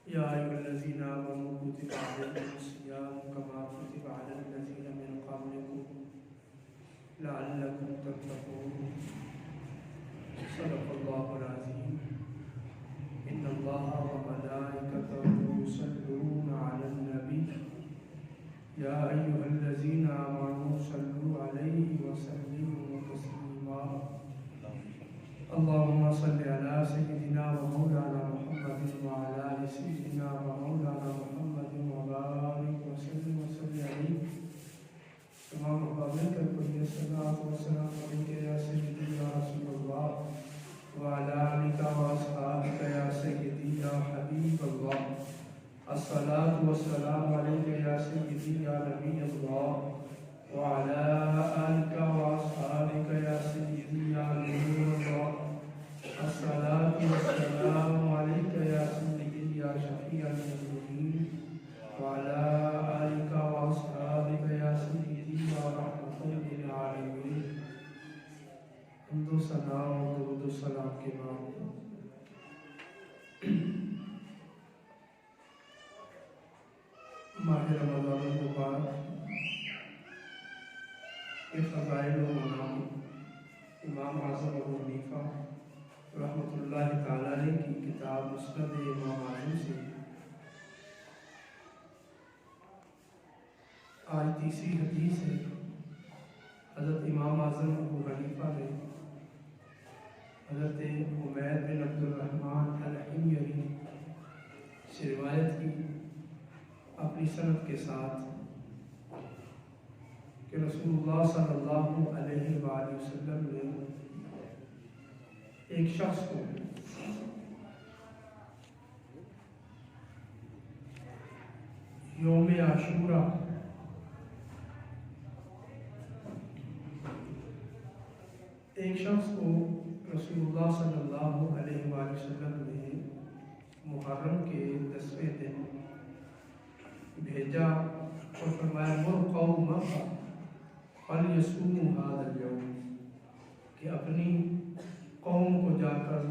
يا أيها الذين آمنوا كتب عليكم الصيام كما كتب على الذين من قبلكم لعلكم تتقون صدق الله العظيم إن الله وملائكته يصلون على النبي يا أيها الذين آمنوا صلوا عليه وسلموا تسليما اللهم صل على سيدنا ومولانا محمد وعلى آل سيدنا ومولانا محمد وبارك وسلم عليه تمام مقامات الكل الصلاة والسلام عليك يا سيدي يا رسول الله وعلى آلك وأصحابك يا سيدي يا حبيب الله الصلاة والسلام عليك يا سيدي يا نبي الله وعلى آلك وأصحابك يا سيدي يا نور الله الصلاة والسلام عليك يا سيدي يا شفيع المذنبين وعلى آلك وأصحابك يا سيدي يا رحمة للعالمين حمد و ثنا و درود و سلام کے بعد ماہ رمضان المبارک کے فضائل و منام امام اعظم ابو حنیفہ رحمۃ اللہ تعالی علیہ کی کتاب مسند امام اعظم سے آج تیسری حدیث ہے۔ حضرت امام اعظم ابو حنیفہ نے حضرت عمیر بن عبد الرحمن الحمیری سے روایت کی اپنی سند کے ساتھ کہ رسول اللہ صلی اللہ علیہ وآلہ وسلم نے ایک شخص کو یوم عاشورہ رسول اللہ صلی اللہ علیہ وآلہ وسلم نے محرم کے 10ویں دن بھیجا اور فرمایا مر قومک فلیصوموا ھذا اليوم کہ اپنی قوم کو جا کر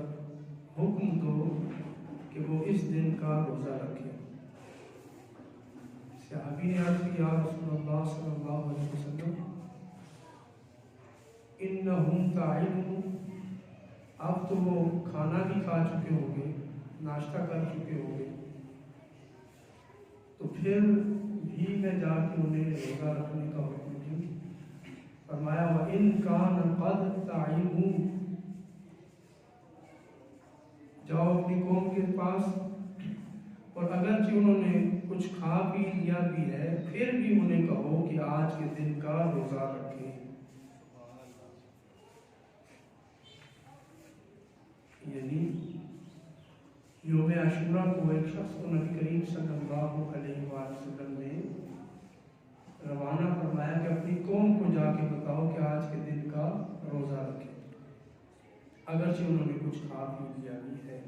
حکم دو کہ وہ اس دن کا روزہ رکھے۔ صحابی نے عرض کی یا رسول اللہ صلی اللہ علیہ وسلم انہم تعلمون، اب تو وہ کھانا بھی کھا چکے ہوں گے، ناشتہ کر چکے ہوں گے، تو پھر بھی میں جا کے انہیں روزہ رکھنے کا حکم دوں؟ فرمایا وَإِن كَانَ قَدْ تَعِمُوا، جاؤ اپنی قوم کے پاس اور اگرچہ انہوں نے کچھ کھا پی لیا بھی ہے پھر بھی انہیں کہو کہ آج کے دن کا روزہ رکھیں۔ یعنی یوم عاشورہ کو ایک شخص کو نبی کریم صلی اللہ علیہ وآلہ وسلم نے روانہ فرمایا کہ اپنی قوم کو جا کے بتاؤ کہ آج کے دن کا روزہ رکھیں، اگرچہ انہوں نے کچھ کھا پی لیا بھی ہے۔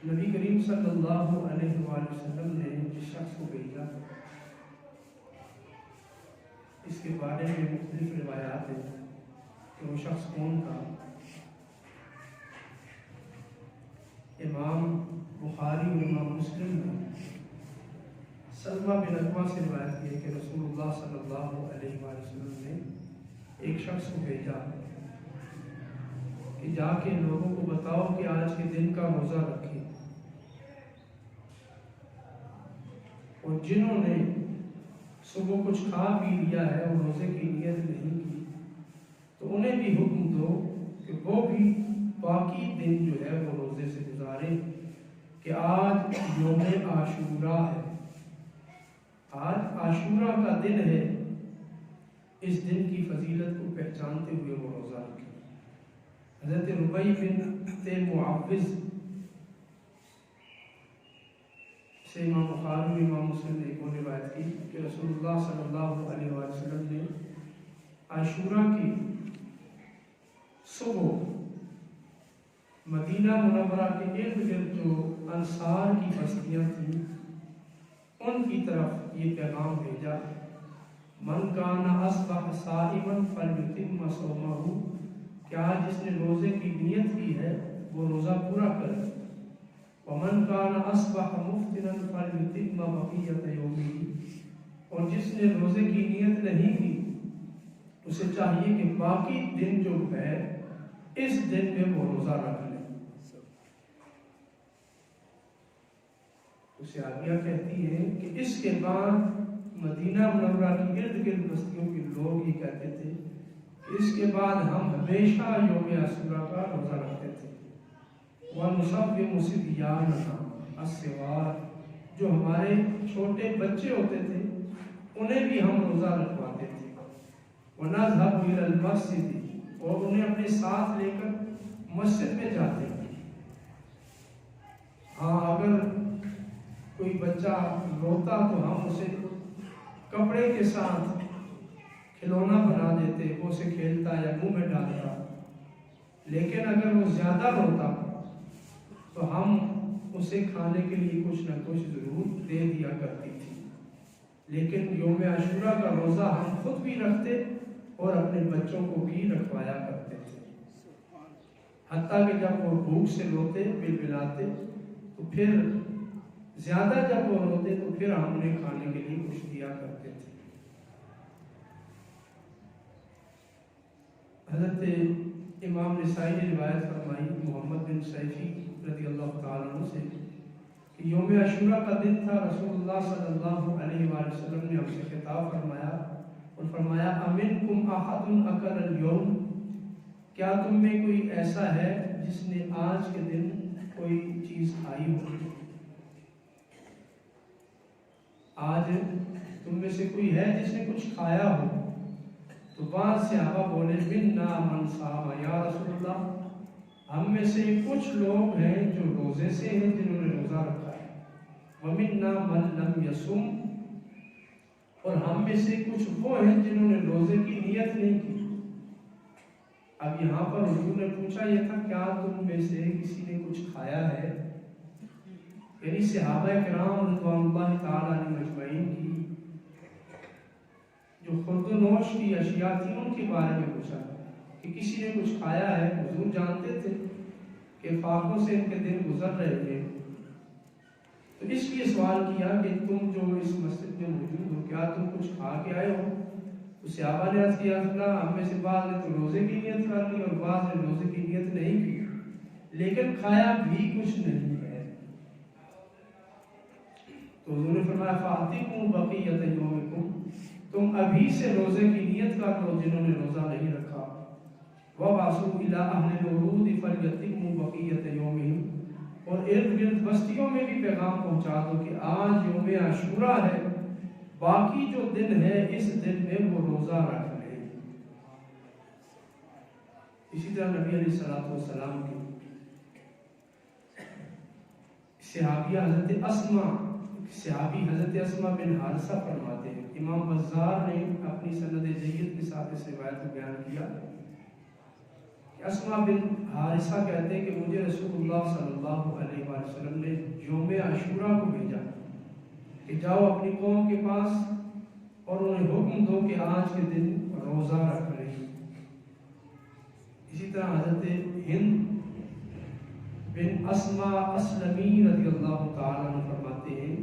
نبی کریم صلی اللہ علیہ وآلہ وسلم نے جس شخص کو بھیجا اس کے بارے میں مختلف روایات ہیں کہ وہ شخص کون تھا۔ امام بخاری اور امام مسلم نے سلمہ بن اکوع سے روایت کی ہے کہ رسول اللہ صلی اللہ علیہ وآلہ وسلم نے ایک شخص کو بھیجا کہ جا کے لوگوں کو بتاؤ کہ آج کے دن کا روزہ رکھیں، اور جنہوں نے صبح کچھ کھا پی لیا ہے اور روزے کی نیت نہیں کی تو انہیں بھی حکم دو کہ وہ بھی باقی دن جو ہے وہ روزے سے گزاریں، کہ آج یوم عاشورہ ہے، آج عاشورہ کا دن ہے، اس دن کی فضیلت کو پہچانتے ہوئے وہ روزہ رکھیں۔ حضرت ربیع بنت معوذ سے امام بخاری و امام مسلم نے ایک اور روایت کی کہ رسول اللہ صلی اللہ علیہ وآلہ وسلم نے عاشورہ کی صبح مدینہ منورہ کے ارد گرد جو انصار کی بستیاں تھیں ان کی طرف یہ پیغام بھیجا من کان اصبح صائما فلیتم صومہ کہ آج جس نے روزے کی نیت کی ہے وہ روزہ پورا کرے. وَمَنْ كَانَ أَصْبَحَ مُفْطِرًا فَلْيُتِمَّ بَقِيَّةَ يَوْمِهِ. اور جس نے روزے کی نیت نہیں کی اسے چاہیے کہ باقی دن جو ہے اس دن میں وہ روزہ رکھ لے. اسے آگیا کہتی ہے کہ اس کے بعد مدینہ منورہ کی ارد گرد بستیوں کے لوگ ہی کہتے تھے کہ اس کے بعد ہم ہمیشہ یوم عاشورہ کا روزہ رکھتے تھے. وَنُصَبِّحُ صِبْيَانَنَا الصِّغَارَ. جو ہمارے چھوٹے بچے ہوتے تھے انہیں بھی ہم روزہ رکھواتے تھے. وَنَذْهَبُ إِلَى الْمَسْجِدِ. اور انہیں اپنے ساتھ لے کر مسجد میں جاتے ہیں. ہاں اگر کوئی بچہ روتا تو ہم اسے کپڑے کے ساتھ کھلونا بنا دیتے، وہ اسے کھیلتا یا منہ میں ڈالتا. لیکن اگر وہ زیادہ روتا تو ہم اسے کھانے کے لیے کچھ نہ کچھ ضرور دے دیا کرتی تھی. لیکن یوم عاشورہ کا روزہ ہم خود بھی رکھتے اور اپنے بچوں کو بھی رکھوایا کرتے تھے. حتیٰ کہ جب وہ بھوک سے روتے بلبلاتے تو پھر زیادہ جب وہ روتے تو پھر ہم انہیں کھانے کے لیے کچھ دیا کرتے تھے. حضرت امام نسائی نے روایت فرمائی محمد بن سیفی رضی اللہ تعالیٰ عنہ سے کہ یوم عاشورہ کا دن تھا. رسول اللہ صلی اللہ علیہ وآلہ وسلم نے ہم سے خطاب فرمایا اور فرمایا امنکم احد اکل اليوم. کیا تم میں کوئی ایسا ہے جس نے آج کے دن کوئی چیز کھائی ہو؟ آج تم میں سے کوئی ہے جس نے کچھ کھایا ہو؟ تو بعض صحابہ بولے منا من صام یا رسول اللہ. ہم میں سے کچھ لوگ ہیں جو روزے سے ہیں جنہوں نے روزہ رکھا ہے. ومنا من لم یصم. اور ہم میں سے کچھ وہ ہیں جنہوں نے روزے کی نیت نہیں کی. اب یہاں پر حضور نے پوچھا یہ تھا کیا تم میں سے کسی نے کچھ کھایا ہے؟ یعنی صحابہ کرام رضوان اللہ تعالیٰ علیہ مجمعین کی جو خورد و نوش کی اشیاء تھی ان کے بارے میں پوچھا کہ کسی نے کچھ کھایا ہے. حضور جانتے تھے کہ فاقوں سے ان کے دن گزر رہے ہیں تو اس لیے سوال کیا کہ تم جو اس مسجد میں موجود ہو کیا تم کچھ کھا کے آئے ہو؟ تو صحابہ نے عرض کیا ہم میں سے بعض نے تو روزے کی نیت کر لی اور بعض نے روزے کی نیت نہیں کی لیکن کھایا بھی کچھ نہیں ہے. تو حضور نے فرمایا فَأَعْتِقُوا بَقِيَّةَ يَوْمِكُمْ. تم ابھی سے روزے کی نیت کر لو جنہوں نے روزہ نہیں رکھا. وَبَعْثُوا إِلَىٰ أَهْلِ الْعُرُوضِ فَلْيَتِمُّوا بَقِيَّةَ يَوْمِهِمْ. اور ارد گرد بستیوں میں بھی پیغام پہنچا دو کہ آج یوم عاشورہ ہے، باقی جو دن ہے اس دن میں وہ روزہ رکھ لیں. اسی طرح نبی علیہ السلام کی صحابیہ حضرت اسماء بن حارثہ فرماتے ہیں. امام بزار نے اپنی سند جید کے ساتھ اس روایت کو بیان کیا کہ اسماء بن حارثہ کہتے ہیں کہ مجھے رسول اللہ صلی اللہ علیہ وآلہ وسلم نے یوم عاشورہ کو بھیجا کہ جاؤ اپنی قوم کے پاس اور انہیں حکم دو کہ آج کے دن روزہ رکھ لیں. اسی طرح حضرت ہند بن اسماء اسلمی رضی اللہ تعالیٰ عنہ فرماتے ہیں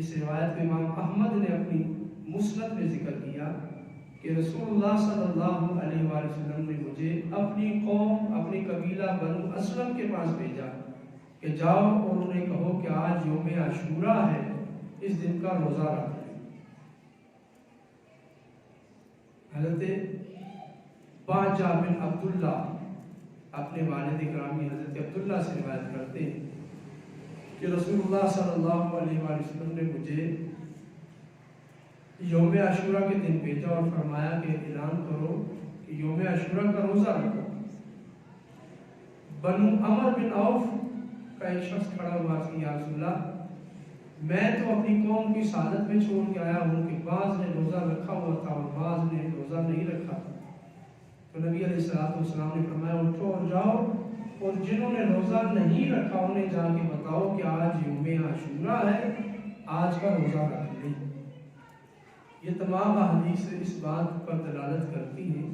اس روایت میں امام احمد نے اپنی مسند میں ذکر کیا کہ رسول اللہ صلی اللہ علیہ وآلہ وسلم نے مجھے اپنی قوم اپنی قبیلہ بنو اسلم کے پاس بھیجا کہ جاؤ اور انہیں کہو کہ آج یوم عاشورہ ہے، اس دن کا روزہ رکھ لیں. حضرت باجہ بن عبداللہ اپنے والد گرامی حضرت عبداللہ سے روایت کرتے ہیں کہ رسول اللہ صلی اللہ علیہ وآلہ وسلم نے مجھے یوم عاشورہ کے دن بھیجا اور فرمایا کہ اعلان کرو کہ یوم عاشورہ کا روزہ رکھو. بنو عمر بن عوف کا ایک شخص کھڑا ہوا کہ یا رسول اللہ میں تو اپنی قوم کی سعادت میں چھوڑ کے آیا ہوں کہ بعض نے روزہ رکھا ہوا تھا اور بعض نے روزہ نہیں رکھا. تو نبی علیہ السلام نے فرمایا اٹھو اور جاؤ اور جنہوں نے روزہ نہیں رکھا انہیں جا کے بتاؤ کہ آج یوم عاشورہ ہے، آج کا روزہ رکھ لیں. یہ تمام احادیث اس بات پر دلالت کرتی ہیں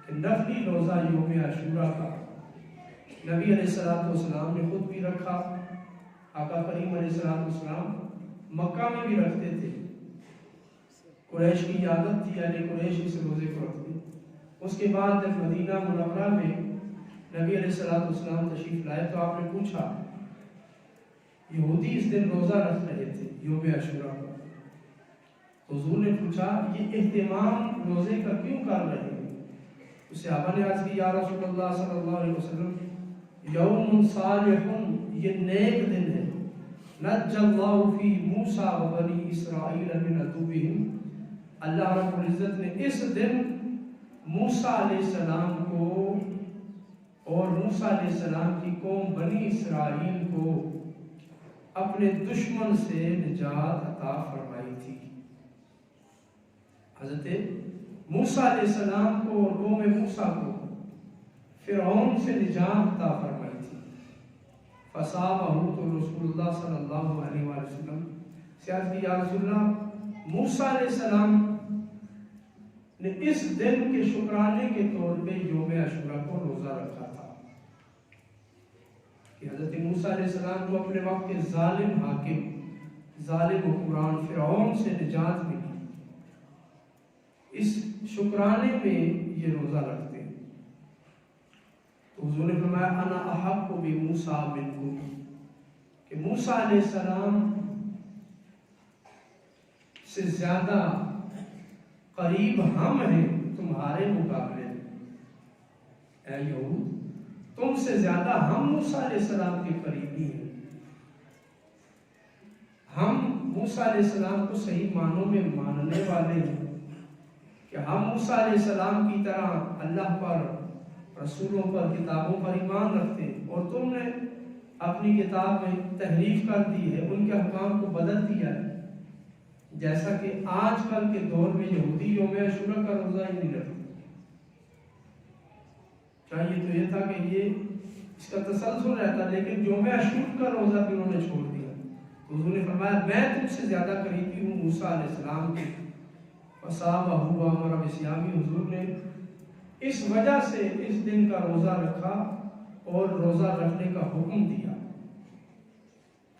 کہ نفلی روزہ یوم عاشورہ کا نبی علیہ السلام نے خود بھی رکھا، آقا کریم علیہ السلام مکہ میں بھی رکھتے تھے، قریش کی عادت تھی، یعنی قریش اس روزے کو رکھتے۔ اس کے بعد جب مدینہ منورہ میں نبی علیہ السلام تشریف لائے تو آپ نے پوچھا، یہودی اس دن روزہ رکھ رہے تھے یوم عاشورہ کو، حضور نے پوچھا یہ اہتمام روزے کا کیوں کر رہے ہیں؟ تو صحابہ نے عرض کی یا رسول اللہ صلی اللہ علیہ وسلم یوم صالح، یہ نیک دن ہے، نجى اللہ فی موسیٰ و بنی اسرائیل من عدوہم، اللہ رب العزت نے اس دن موسیٰ علیہ السلام کو اور موسیٰ علیہ السلام کی قوم بنی اسرائیل کو اپنے دشمن سے نجات عطا فرمائی تھی۔ حضرت موسیٰ علیہ السلام کو اور قوم موسیٰ کو فرعون سے نجات عطا فرمائی تھی۔ فصامہ تو رسول اللہ صلی اللہ علیہ وسلم سے عرض کی یا رسول اللہ، موسیٰ علیہ السلام نے اس دن کے شکرانے کے طور پہ یوم عاشورہ کو روزہ رکھا تھا کہ حضرت موسیٰ علیہ السلام کو اپنے وقت کے ظالم حاکم، ظالم حکمران فرعون سے نجات ملی، اس شکرانے میں یہ روزہ رکھتے ہیں۔ تو حضور نے فرمایا انا احق بموسیٰ منکم، کہ موسیٰ علیہ السلام سے زیادہ قریب ہم ہیں تمہارے مقابلے میں، اے یہود تم سے زیادہ ہم موسیٰ علیہ السلام کے قریبی ہیں، ہم موسیٰ علیہ السلام کو صحیح معنوں میں ماننے والے ہیں کہ ہم موسیٰ علیہ السلام کی طرح اللہ پر، رسولوں پر، کتابوں پر ایمان رکھتے ہیں، اور تم نے اپنی کتاب میں تحریف کر دی ہے، ان کے احکام کو بدل دیا ہے، جیسا کہ آج کل کے دور میں یہودی یوم عاشورہ کا روزہ ہی نہیں رکھتے۔ چاہیے تو یہ تھا کہ یہ اس کا تسلسل رہتا، لیکن یوم عاشورہ کا روزہ بھی انہوں نے چھوڑ دیا۔ حضور نے فرمایا میں تم سے زیادہ قریبی ہوں موسیٰ علیہ السلام کے، فصامہ ہوا ہمارا بسیامی، حضور نے اس وجہ سے اس دن کا روزہ رکھا اور روزہ رکھنے کا حکم دیا۔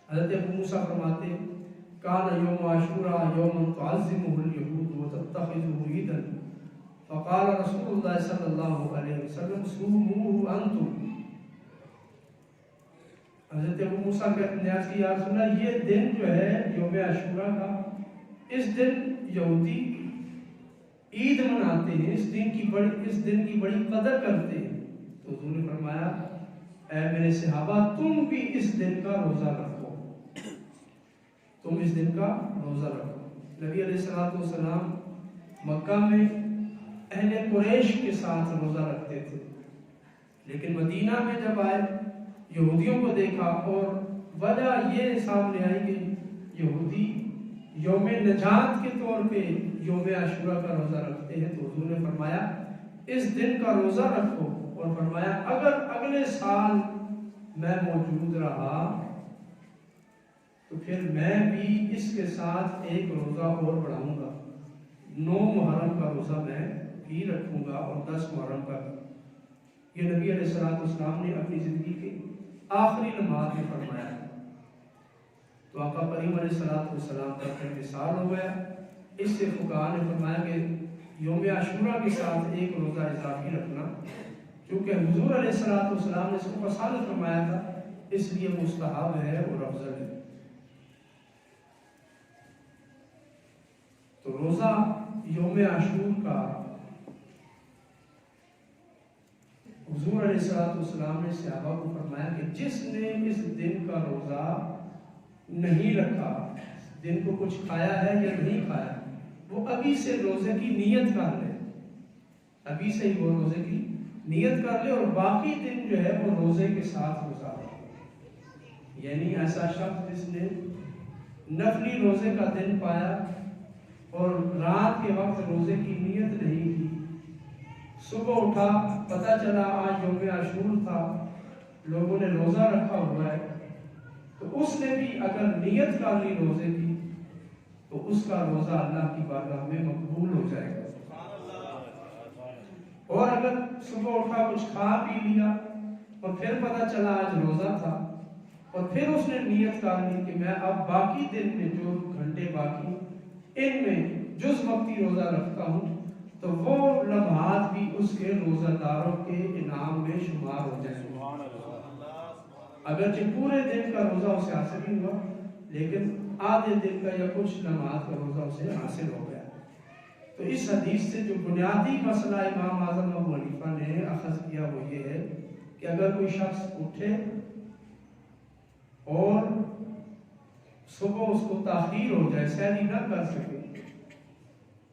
حضرت ابو موسیٰ فرماتے کان یوم عاشورہ یوم تعظمہ الیہود وتتخذہ عیدا، فقال رسول اللہ صلی اللہ علیہ وسلم صوموہ انتم، حضرت ابو موسیٰ نے عرض کی یا رسول اللہ یہ دن جو ہے یوم عاشورہ کا، اس دن یہودی عید مناتے ہیں، اس دن کی بڑی قدر کرتے ہیں۔ تو حضور نے فرمایا اے میرے صحابہ تم بھی اس دن کا روزہ رکھو، تم اس دن کا روزہ رکھو۔ نبی علیہ السلام مکہ میں اہل قریش کے ساتھ روزہ رکھتے تھے، لیکن مدینہ میں جب آئے یہودیوں کو دیکھا اور وجہ یہ سامنے آئی کہ یہودی یوم نجات کے طور پہ یوم عاشورہ کا روزہ رکھتے ہیں، تو حضور نے فرمایا اس دن کا روزہ رکھو، اور فرمایا اگر اگلے سال میں موجود رہا تو پھر میں بھی اس کے ساتھ ایک روزہ اور بڑھاؤں گا، 9 محرم کا روزہ میں بھی رکھوں گا اور 10 محرم کا بھی۔ یہ نبی علیہ السلام نے اپنی زندگی کے آخری نماز میں فرمایا۔ تو آقا کریم علیہ السلام کا انتقال ہو گیا۔ اس سے فقہاء نے فرمایا کہ یوم عاشورہ کے ساتھ ایک روزہ اضافی رکھنا، کیونکہ حضور علیہ السلام نے اس کو پسند فرمایا تھا، اس لیے مستحب ہے اور افضل ہے۔ تو روزہ یوم عاشور کا حضور علیہ السلام نے صحابہ کو فرمایا کہ جس نے اس دن کا روزہ نہیں رکھا، دن کو کچھ کھایا ہے یا نہیں کھایا، وہ ابھی سے روزے کی نیت کر لے، ابھی سے ہی وہ روزے کی نیت کر لے اور باقی دن جو ہے وہ روزے کے ساتھ گزارے۔ یعنی ایسا شخص جس نے نفلی روزے کا دن پایا اور رات کے وقت روزے کی نیت نہیں کی، صبح اٹھا پتہ چلا آج یوم عاشور تھا، لوگوں نے روزہ رکھا ہوا ہے، تو اس نے بھی اگر نیت کر لی روزے کی تو اس کا روزہ اللہ کی بارگاہ میں مقبول ہو جائے گا۔ اور اگر صبح اٹھا کچھ کھا پی لیا اور پھر پتہ چلا آج روزہ تھا، اور پھر اس نے نیت کر لی کہ میں اب باقی دن میں جو گھنٹے باقی ان میں جز وقتی روزہ رکھتا ہوں، تو وہ لمحات بھی اس کے روزہ داروں کے انعام میں شمار ہو جائیں گے۔ اگرچہ پورے دن کا روزہ اسے حاصل نہیں ہوا، لیکن آدھے دن کا یا کچھ لمحات کا روزہ اسے حاصل ہو گیا۔ تو اس حدیث سے جو بنیادی مسئلہ امام اعظم ابو حنیفہ نے اخذ کیا وہ یہ ہے کہ اگر کوئی شخص اٹھے اور صبح اس کو تاخیر ہو جائے، سحری نہ کر سکے،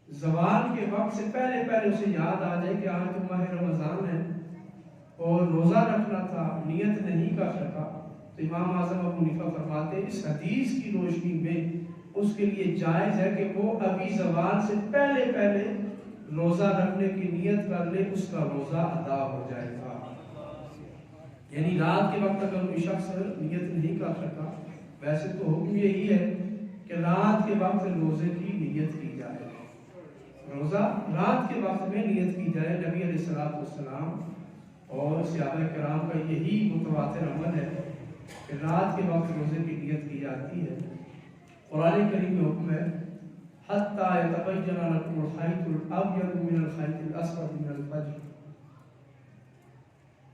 زوال کے وقت سے پہلے پہلے اسے یاد آ جائے کہ آج تو ماہ رمضان ہے اور روزہ رکھنا تھا، نیت نہیں کر سکا، تو امام اعظم ابو حنیفہ فرماتے ہیں اس حدیث کی روشنی میں اس کے لیے جائز ہے کہ وہ ابھی زوال سے پہلے پہلے روزہ رکھنے کی نیت کر لے، اس کا روزہ ادا ہو جائے گا۔ یعنی رات کے وقت اگر کوئی شخص نیت نہیں کر سکا، ویسے تو حکم یہی ہے کہ رات کے وقت روزے کی نیت کی جائے، روزہ رات کے وقت میں نیت کی جائے۔ نبی علیہ الصلوۃ والسلام اور صحابہ کرام کا یہی متواتر عمل ہے کہ رات کے وقت روزے کی نیت کی جاتی ہے۔ قرآن کریم میں حکم ہے حتیٰ یتبین لکم الخیط الابیض من الخیط الاسود من الفجر،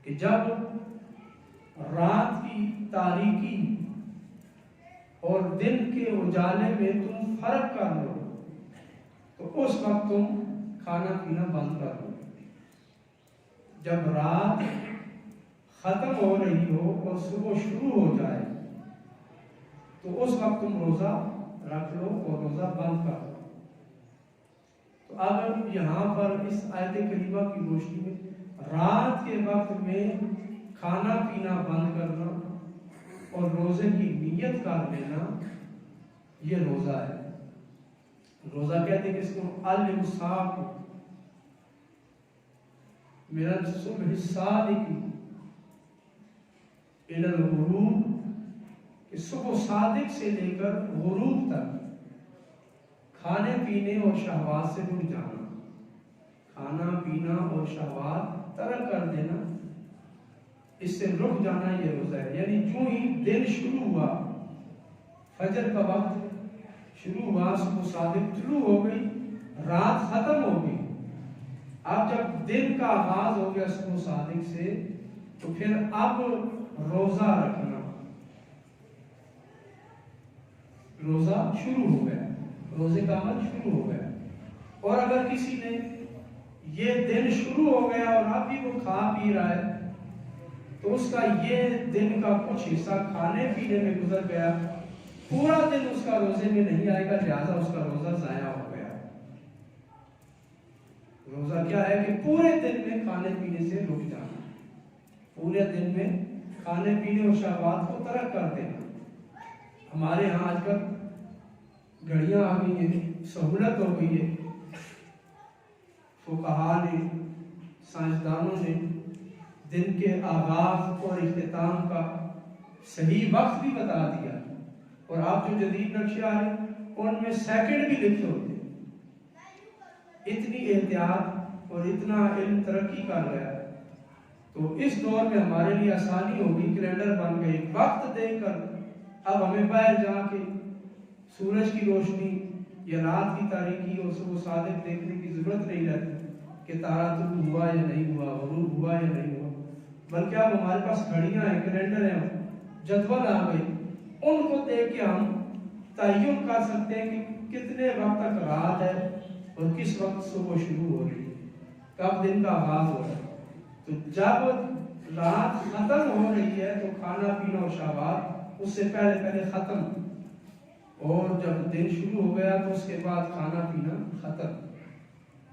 کہ جب رات کی تاریکی اور دن کے اجالے میں تم فرق کر لو تو اس وقت تم کھانا پینا بند کر دو۔ جب رات ختم ہو رہی ہو اور صبح شروع ہو جائے تو اس وقت تم روزہ رکھ لو اور روزہ بند کر دو۔ تو اب یہاں پر اس آیت کریمہ کی روشنی میں رات کے وقت میں کھانا پینا بند کرنا اور روزے کی نیت کر لینا، یہ روزہ ہے۔ روزہ کہتے ہیں کہ اس کو الامساک من الصبح الصادق الی الغروب، کہ صبح صادق سے لے کر غروب تک کھانے پینے اور شہوات سے رک جانا، کھانا پینا اور شہوات ترک کر دینا، اس سے رک جانا، یہ روزہ ہے۔ یعنی جو ہی دن شروع ہوا، فجر کا وقت شروع ہوا، صبح صادق طلوع ہو گئی، رات ختم ہو گئی، اب جب دن کا آغاز ہو گیا صبح صادق سے، تو پھر اب روزہ رکھنا، روزہ شروع ہو گیا، روزے کا عمل شروع ہو گیا۔ اور اگر کسی نے یہ دن شروع ہو گیا اور اب بھی وہ کھا پی رہا ہے، تو اس کا یہ دن کا کچھ حصہ کھانے پینے میں گزر گیا، پورا دن اس کا روزے میں نہیں آئے گا، لہذا اس کا روزہ ضائع ہو گیا۔ روزہ کیا ہے کہ پورے دن میں کھانے پینے سے رک جانا، پورے دن میں کھانے پینے اور شہوات کو ترک کر دینا۔ ہمارے ہاں آج کل گھڑیاں آ گئی ہیں، سہولت ہو گئی ہے، فقہاء نے، سائنسدانوں نے دن کے آغاز اور اختتام کا صحیح وقت بھی بتا دیا، اور آپ جو جدید نقشے آ رہے ہیں ان میں سیکنڈ بھی لکھے ہوتے ہیں۔ اتنی احتیاط اور اتنا علم ترقی کر گیا، تو اس دور میں ہمارے لیے آسانی ہوگی، کیلنڈر بن گئی، وقت دے کر اب ہمیں باہر جا کے سورج کی روشنی یا رات کی تاریکی اور صبح صادق دیکھنے کی ضرورت نہیں رہتی کہ تارا طلوع ہوا یا نہیں ہوا، غروب ہوا یا نہیں ہوا، بلکہ اب ہمارے پاس گھڑیاں ہیں، کیلنڈر ہیں، جدول آ گئی، ان کو دیکھ کے ہم تعین کر سکتے ہیں کہ کتنے وقت تک رات ہے اور کس وقت صبح شروع ہو رہی ہے، کب دن کا آغاز ہو رہا ہے۔ تو جب رات ختم ہو رہی ہے تو کھانا پینا اور شہوات اس سے پہلے پہلے ختم، اور جب دن شروع ہو گیا تو اس کے بعد کھانا پینا ختم۔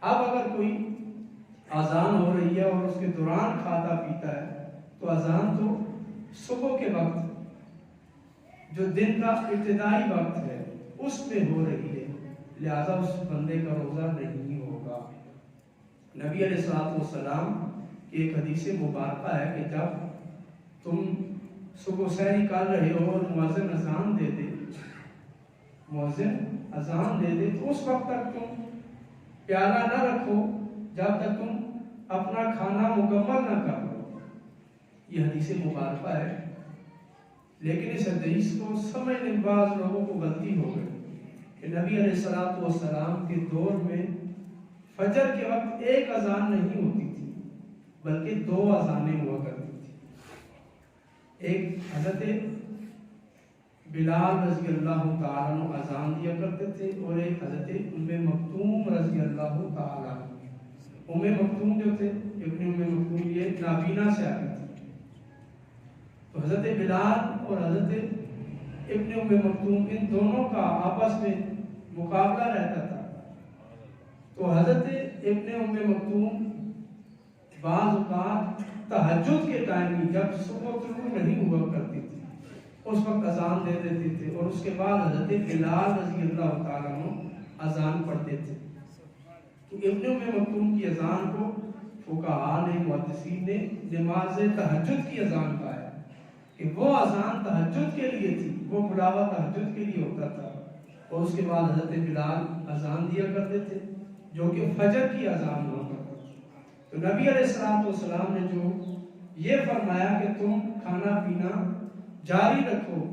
اب اگر کوئی اذان ہو رہی ہے اور اس کے دوران کھاتا پیتا ہے، تو اذان تو صبح کے وقت جو دن کا ابتدائی وقت ہے اس میں ہو رہی ہے، لہذا اس بندے کا روزہ نہیں ہوگا۔ نبی علیہ الصلوۃ والسلام کی ایک حدیث مبارکہ ہے کہ جب تم صبح سحری کر رہے ہو اور مؤذن اذان دے دے، تو اس وقت تک تم پیالہ نہ رکھو جب تک تم اپنا کھانا مکمل نہ کر لو۔ یہ حدیث مبارکہ ہے، لیکن اس حدیث کو سمجھنے بعض لوگوں کو غلطی ہو گئی کہ نبی علیہ الصلوۃ والسلام کے دور میں فجر کے وقت ایک اذان نہیں ہوتی تھی بلکہ 2 اذانیں ہوا کرتی تھی۔ ایک حضرت بلال رضی اللہ تعالیٰ عنہ اذان دیا کرتے تھے اور ایک حضرت ام مکتوم رضی اللہ تعالیٰ عنہ۔ ام مکتوم جو تھے، ابن ام مکتوم، یہ نابینا سے آتی تھی، تو حضرت بلال اور حضرت ابن ام مکتوم ان دونوں کا آپس میں مقابلہ رہتا تھا۔ تو حضرت ابن ام مکتوم بعض اوقات تہجد کے ٹائم میں، جب صبح طلوع نہیں ہوا کرتی تھی، اس وقت اذان دے دیتے تھے اور اس کے بعد حضرت بلال رضی اللہ تعالیٰ عنہ اذان پڑھتے تھے۔ تو ابن ام مکتوم کی اذان کو فقہاء نے، محدثین نے نماز تہجد کی اذان کہا ہے کہ وہ اذان تہجد کے لیے تھی، وہ بلاوا تہجد کے لیے ہوتا تھا۔ اور اس کے بعد حضرت بلال اذان دیا کرتے تھے جو کہ فجر کی اذان ہوا کرتا تھا۔ تو نبی علیہ الصلوۃ والسلام نے جو یہ فرمایا کہ تم کھانا پینا جاری رکھو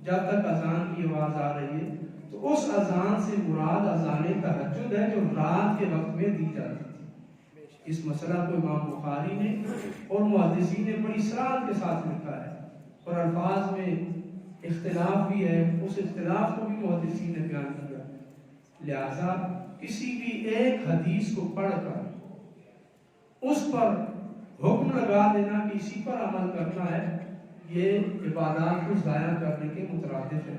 جب تک اذان کی آواز آ رہی ہے، تو اس اذان سے مراد اذان تہجد ہے جو رات کے وقت میں دی جاتی تھی۔ اس مسئلہ کو امام بخاری نے اور محدثین نے بڑی صراحت کے ساتھ لکھا ہے اور الفاظ میں اختلاف بھی ہے، اس اختلاف کو بھی محدثین نے بیان کیا۔ لہذا کسی بھی ایک حدیث کو پڑھ کر اس پر حکم لگا دینا کہ اسی پر عمل کرنا ہے، یہ عبادات کو ضائع کرنے کے مترادف ہے۔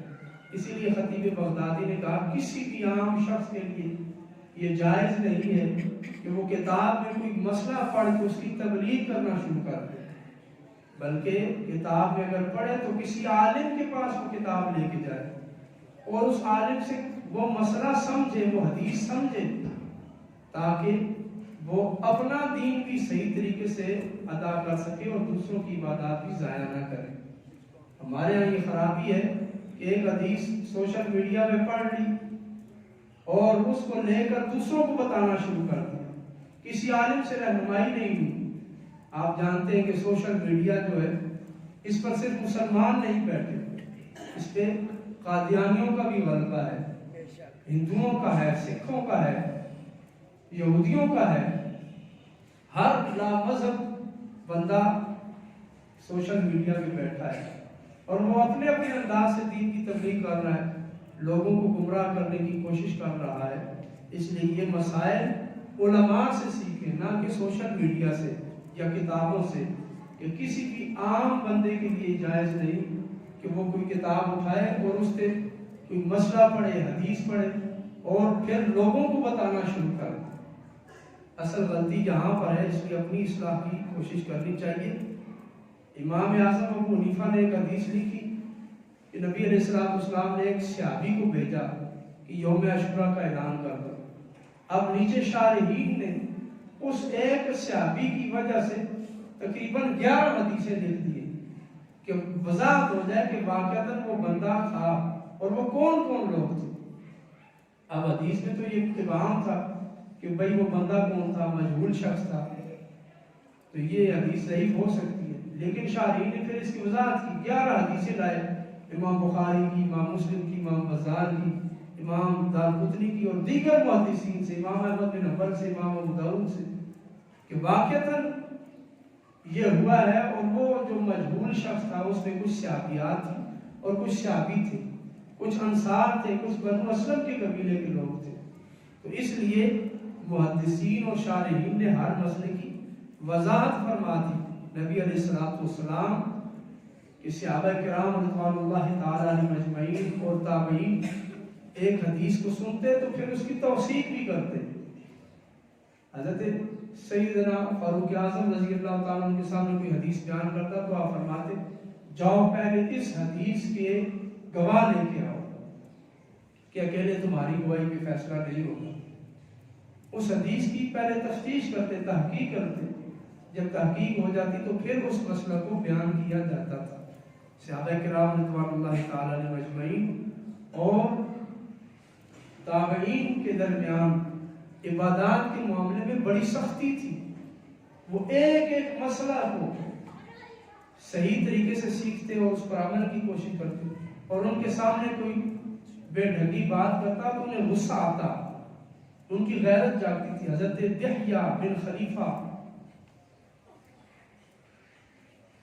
اسی لیے خطیب بغدادی نے کہا کسی بھی عام شخص کے لیے یہ جائز نہیں ہے کہ وہ کتاب میں کوئی مسئلہ پڑھ کے اس کی تبلیغ کرنا شروع کر دے، بلکہ کتاب میں اگر پڑھے تو کسی عالم کے پاس وہ کتاب لے کے جائے اور اس عالم سے وہ مسئلہ سمجھے، وہ حدیث سمجھے، تاکہ وہ اپنا دین بھی صحیح طریقے سے ادا کر سکے اور دوسروں کی عبادات بھی ضائع نہ کرے۔ ہمارے یہاں یہ خرابی ہے کہ ایک حدیث سوشل میڈیا میں پڑھ لی اور اس کو لے کر دوسروں کو بتانا شروع کر دیا، کسی عالم سے رہنمائی نہیں ہوئی۔ آپ جانتے ہیں کہ سوشل میڈیا جو ہے اس پر صرف مسلمان نہیں بیٹھے، اس پہ قادیانیوں کا بھی غلبہ ہے، ہندوؤں کا ہے، سکھوں کا ہے، یہودیوں کا ہے، ہر لا مذہب بندہ سوشل میڈیا پہ بیٹھا ہے اور وہ اپنے اپنے انداز سے دین کی تبلیغ کر رہا ہے، لوگوں کو گمراہ کرنے کی کوشش کر رہا ہے۔ اس لیے یہ مسائل علماء سے سیکھیں، نہ کہ سوشل میڈیا سے یا کتابوں سے، کہ کسی بھی عام بندے کے لیے جائز نہیں کہ وہ کوئی کتاب اٹھائے اور اس سے کوئی مسئلہ پڑھے، حدیث پڑھے اور پھر لوگوں کو بتانا شروع کرے۔ اصل غلطی یہاں پر ہے، اس لیے اپنی اصلاح کی کوشش کرنی چاہیے۔ امام اعظم ابو حنیفہ نے ایک حدیث لکھی کہ نبی علیہ السلام نے ایک صحابی کو بھیجا کہ یوم عاشوراء کا اعلان کر دو۔ اب نیچے شارحین نے اس ایک صحابی کی وجہ سے تقریباً 11 حدیثیں لکھ دیے کہ وضاحت ہو جائے کہ واقعتاً وہ بندہ تھا اور وہ کون کون لوگ تھے۔ اب حدیث میں تو یہ ابہام تھا کہ بھئی وہ بندہ کون تھا، مجہول شخص تھا، تو یہ حدیث ضعیف ہو سکتی ہے، لیکن شارحین نے پھر اس کی وضاحت کی، 11 حدیثیں لائے، امام بخاری کی، امام مسلم کی، امام بزار کی، امام دارقطنی کی اور دیگر محدثین سے، امام احمد بن حنبل سے، امام ابو داؤد سے، کہ واقعتاً یہ ہوا ہے اور وہ جو مجہول شخص تھا اس میں کچھ صحابیات تھی اور کچھ صحابی تھے، کچھ انصار تھے، کچھ بنو اسلم کے قبیلے کے لوگ تھے۔ تو اس لیے محدثین اور شارحین نے ہر مسئلے کی وضاحت فرما دی۔ نبی علیہ الصلوۃ والسلام کہ صحابہ کرام رضوان اللہ تعالی علیہم اجمعین اور تابعین ایک حدیث کو سنتے تو پھر اس کی توثیق بھی کرتے۔ حضرت سیدنا فاروق اعظم رضی اللہ تعالیٰ عنہ کے سامنے کوئی حدیث بیان کرتا تو آپ فرماتے جاؤ پہلے اس حدیث کے گواہ لے کے آؤ کہ اکیلے تمہاری گواہی پہ فیصلہ نہیں ہوگا۔ اس حدیث کی پہلے تفتیش کرتے، تحقیق کرتے، جب تحقیق ہو جاتی تو پھر اس مسئلہ کو بیان کیا جاتا تھا۔ صحابہ کرام رضوان اللہ تعالی علیہم اجمعین اور تابعین کے درمیان عبادات کے معاملے میں بڑی سختی تھی، وہ ایک ایک مسئلہ کو صحیح طریقے سے سیکھتے اور اس پر عمل کی کوشش کرتے، اور ان کے سامنے کوئی بے ڈھنگی بات کرتا تو انہیں غصہ آتا، ان کی غیرت جاگتی تھی۔ حضرت دحیہ بن خلیفہ،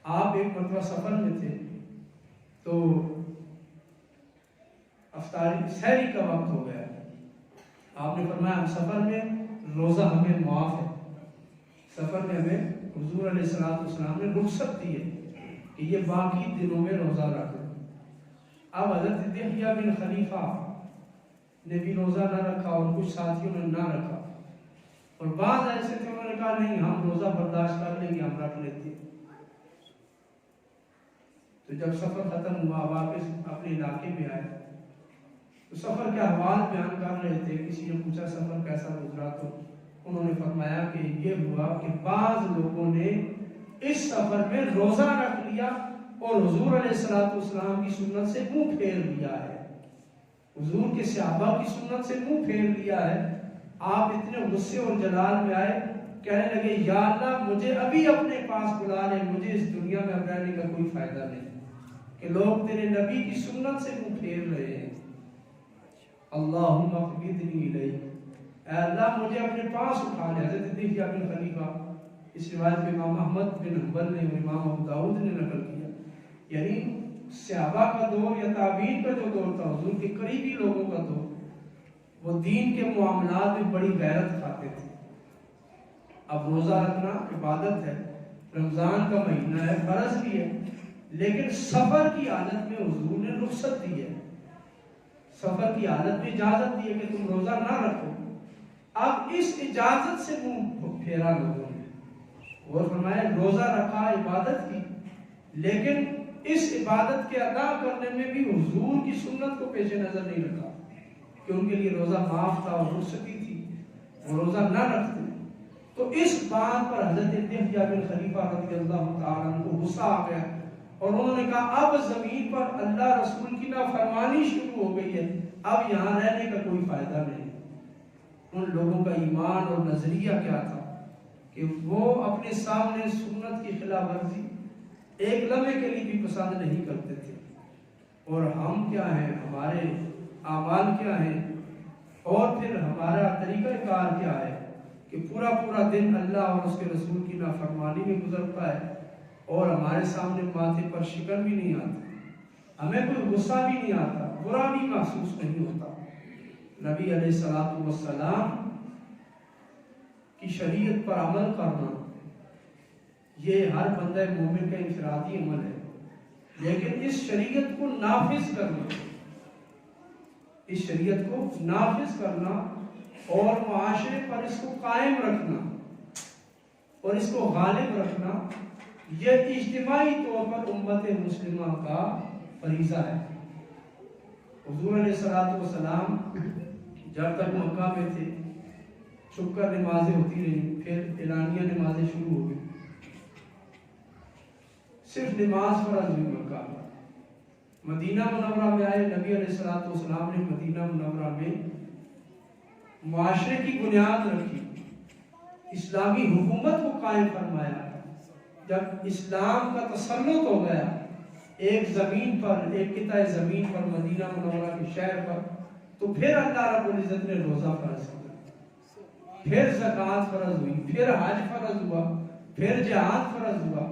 آپ ایک مرتبہ سفر میں تھے تو افطاری سحری کا وقت ہو گیا، آپ نے فرمایا ہم سفر میں روزہ ہمیں معاف ہے، سفر میں ہمیں حضور علیہ السلام نے رخصت دی ہے کہ یہ باقی دنوں میں روزہ رکھیں۔ اب حضرت دحیہ بن خلیفہ نے بھی روزہ نہ رکھا اور کچھ ساتھیوں نے نہ رکھا، اور بعض ایسے تھے انہوں نے کہا نہیں ہم روزہ برداشت کر لیں گے، ہم رکھ لیتے۔ تو جب سفر ختم ہوا واپس اپنے علاقے میں آئے تو سفر کے احوال بیان کر رہے تھے، کسی نے پوچھا سفر کیسا گزرا تو انہوں نے فرمایا کہ یہ ہوا کہ بعض لوگوں نے اس سفر میں روزہ رکھ لیا اور حضور علیہ السلام کی سنت سے منہ پھیر لیا ہے، حضور کے صحابہ کی سنت سے منہ پھیر لیا ہے۔ آپ اتنے غصے اور جلال میں آئے، کہنے لگے یا اللہ مجھے ابھی اپنے پاس بلا لے، مجھے اس دنیا میں اب رہنے کا کوئی فائدہ نہیں کہ لوگ تیرے نبی کی سنت سے منہ پھیر رہے ہیں۔ اللہم اقبضنی الیک، اے اللہ مجھے اپنے پاس اٹھا لے۔ حضرت دحیہ بن خلیفہ، اس روایت میں امام احمد بن حنبل نے اور امام ابو داؤد نے نقل کیا، یعنی صحابہ کا دور یا تابعین کا جو دور تھا، حضور کے قریبی لوگوں کا دور، وہ دین کے معاملات میں بڑی غیرت کھاتے تھے۔ اب روزہ رکھنا عبادت ہے، رمضان کا مہینہ ہے، فرض بھی ہے، لیکن سفر کی حالت میں حضور نے رخصت دی ہے، سفر کی حالت میں اجازت دی ہے کہ تم روزہ نہ رکھو۔ اب اس اجازت سے منہ پھیرا لوگوں نے، اور فرمایا روزہ رکھا عبادت کی، لیکن اس عبادت کے ادا کرنے میں بھی حضور کی سنت کو پیش نظر نہیں رکھا کہ ان کے لیے روزہ معاف تھا اور رخصتی تھی، وہ روزہ نہ رکھتے۔ تو اس بات پر حضرت دحیہ بن خلیفہ رضی اللہ تعالیٰ عنہ کو غصہ آ گیا، اور انہوں نے کہا اب زمین پر اللہ رسول کی نافرمانی شروع ہو گئی ہے، اب یہاں رہنے کا کوئی فائدہ نہیں۔ ان لوگوں کا ایمان اور نظریہ کیا تھا کہ وہ اپنے سامنے سنت کی خلاف ورزی ایک لمحے کے لیے بھی پسند نہیں کرتے تھے، اور ہم کیا ہیں، ہمارے اعمال کیا ہیں، اور پھر ہمارا طریقہ کار کیا ہے کہ پورا پورا دن اللہ اور اس کے رسول کی نافرمانی میں گزرتا ہے، اور ہمارے سامنے ماتھے پر شکن بھی نہیں آتا، ہمیں کوئی غصہ بھی نہیں آتا، برا بھی محسوس نہیں ہوتا۔ نبی علیہ السلام کی شریعت پر عمل کرنا یہ ہر بندہ مومن کا انفرادی عمل ہے، لیکن اس شریعت کو نافذ کرنا، اس شریعت کو نافذ کرنا اور معاشرے پر اس کو قائم رکھنا اور اس کو غالب رکھنا، یہ اجتماعی طور پر امت مسلمہ کا فریضہ ہے۔ حضور علیہ السلام جب تک مکہ میں تھے چھپ کر نمازیں ہوتی رہی، پھر اعلانیہ نمازیں شروع ہو گئی، صرف نماز فرض ہوئی مکہ میں۔ مدینہ منورہ میں آئے نبی علیہ السلام نے مدینہ منورہ میں معاشرے کی بنیاد رکھی، اسلامی حکومت کو قائم فرمایا۔ جب اسلام کا تسلط ہو گیا ایک زمین پر، ایک قطع زمین پر، مدینہ منورہ کے شہر پر، تو پھر اللہ رب العزت نے روزہ فرض کیا، پھر زکوٰۃ فرض ہوئی، پھر حج فرض ہوا، پھر جہاد فرض ہوا۔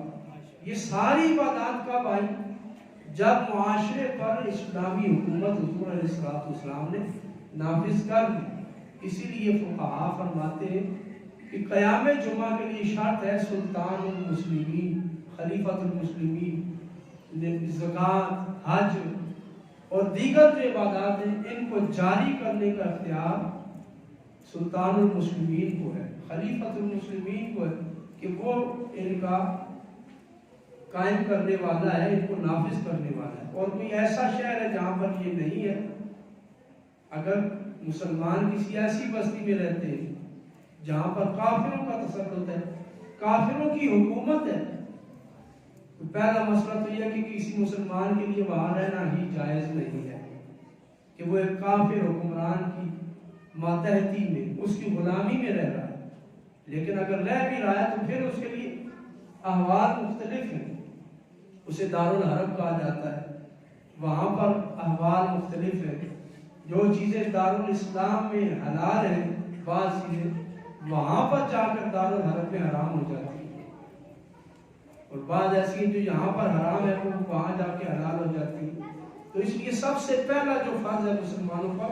یہ ساری عبادات کب آئی؟ جب معاشرے پر اسلامی حکومت حضور علیہ السلام نے نافذ کر دی۔ اسی لیے فقہا فرماتے ہیں کہ قیام جمعہ کے لیے شرط ہے سلطان المسلمین، خلیفۃ المسلمین، زکوٰۃ، حج اور دیگر جو عبادات ہیں ان کو جاری کرنے کا اختیار سلطان المسلمین کو ہے، خلیفۃ المسلمین کو ہے کہ وہ ان کا قائم کرنے والا ہے، ان کو نافذ کرنے والا ہے۔ اور کوئی ایسا شہر ہے جہاں پر یہ نہیں ہے؟ اگر مسلمان کسی ایسی بستی میں رہتے ہیں جہاں پر کافروں کا تسلط ہے، کافروں کی حکومت ہے، تو پہلا مسئلہ تو یہ ہے کہ کسی مسلمان کے لیے وہاں رہنا ہی جائز نہیں ہے کہ وہ ایک کافر حکمران کی ماتحتی میں، اس کی غلامی میں رہ رہا ہے۔ لیکن اگر رہ بھی رہا ہے تو پھر اس کے لیے احوال مختلف ہیں. اسے دارالحرب کہا جاتا ہے، وہاں پر احوال مختلف ہیں. جو چیزیں دارالاسلام میں حلال ہیں بعض چیزیں وہاں پر جا کر دارالحرب میں حرام ہو جاتی ہیں، اور بعض ایسی ہیں جو یہاں پر حرام ہے وہ وہاں جا کے حلال ہو جاتی ہیں. تو اس لیے سب سے پہلا جو فرض ہے مسلمانوں پر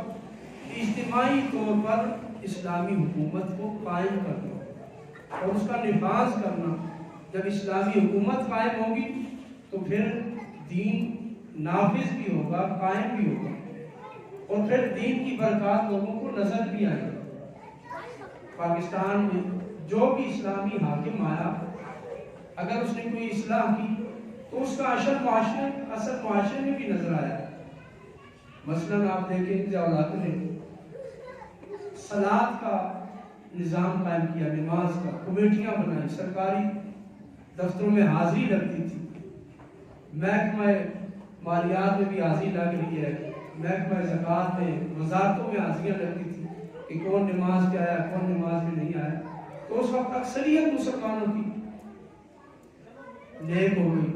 اجتماعی طور پر اسلامی حکومت کو قائم کرنا اور اس کا نفاذ کرنا. جب اسلامی حکومت قائم ہوگی تو پھر دین نافذ بھی ہوگا، قائم بھی ہوگا، اور پھر دین کی برکات لوگوں کو نظر بھی آئے. پاکستان میں جو بھی اسلامی حاکم آیا اگر اس نے کوئی اصلاح کی تو اس کا اثر معاشرے میں بھی نظر آیا. مثلاً آپ دیکھیں ضیاء نے صلاۃ کا نظام قائم کیا، نماز کا، کمیٹیاں بنائی، سرکاری دفتروں میں حاضری لگتی تھی، محکمہ مالیات میں بھی حاضری لگ رہی ہے، محکمہ زکوٰۃ میں، وزارتوں میں حاضریاں لگتی تھی کہ کون نماز پہ آیا کون نماز میں نہیں آیا. تو اس وقت اکثریت مسلمانوں کی نیک ہو گئی.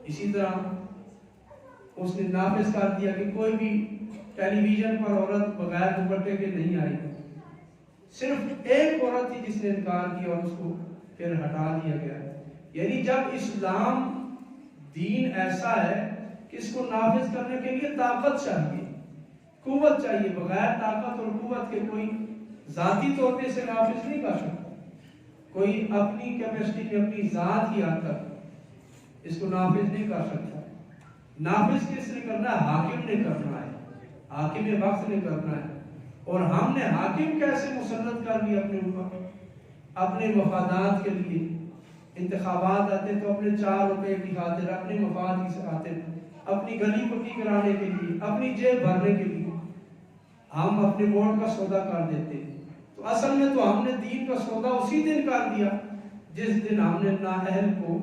اسی طرح اس نے نافذ کر دیا کہ کوئی بھی ٹیلی ویژن پر عورت بغیر دوپٹے کے نہیں آئی. صرف ایک عورت تھی جس نے انکار کیا اور اس کو پھر ہٹا دیا گیا. یعنی جب اسلام دین ایسا ہے کہ اس کو نافذ کرنے کے لیے طاقت چاہیے، قوت چاہیے. بغیر طاقت اور قوت کے کوئی ذاتی طور پہ اسے نافذ نہیں کر سکتا. کوئی اپنی کیپیسٹی میں اپنی ذات ہی آ کر اس کو نافذ نہیں کر سکتا. نافذ کس نے کرنا ہے؟ حاکم نے کرنا ہے، حاکم وقت نے کرنا ہے. اور ہم نے حاکم کیسے مسلط کر لیا اپنے اوپر؟ اپنے مفادات کے لیے. انتخابات آتے تو اپنے 4 روپے کی خاطر، اپنے مفاد کی خاطر، اپنی گلی پکی کرانے کے لیے، اپنی جیب بھرنے کے لیے ہم اپنے ووٹ کا سودا کر دیتے. تو اصل میں تو ہم نے دین کا سودا اسی دن کر دیا جس دن ہم نے نااہل کو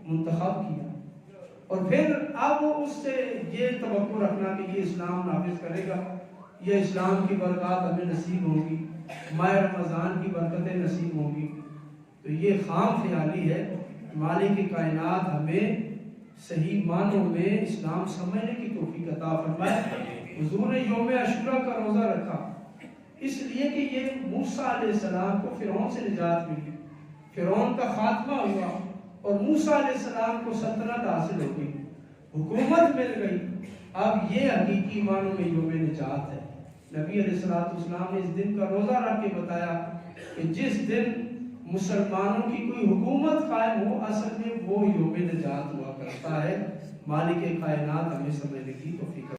منتخب کیا. اور پھر اب اس سے یہ توقع رکھنا کہ یہ اسلام نافذ کرے گا، یہ اسلام کی برکات ہمیں نصیب ہوگی، ماہ رمضان کی برکتیں نصیب ہوں گی، تو یہ خام خیالی ہے. مالک کائنات ہمیں صحیح معنوں میں اسلام سمجھنے کی توفیق عطا فرمائے. حضور نے یوم عاشورہ کا روزہ رکھا اس لیے کہ یہ موسیٰ علیہ السلام کو فرعون سے نجات ملی، فرعون کا خاتمہ ہوا اور موسیٰ علیہ السلام کو سلطنت حاصل ہو گئی، حکومت مل گئی. اب یہ حقیقی معنوں میں یوم نجات ہے. نبی علیہ السلام نے اس دن کا روزہ رکھ کے بتایا کہ جس دن مسلمانوں کی کوئی حکومت قائم ہو اصل میں وہ یوم نجات ہوا کرتا ہے. مالک کائنات ہمیں سمجھنے کی توفیق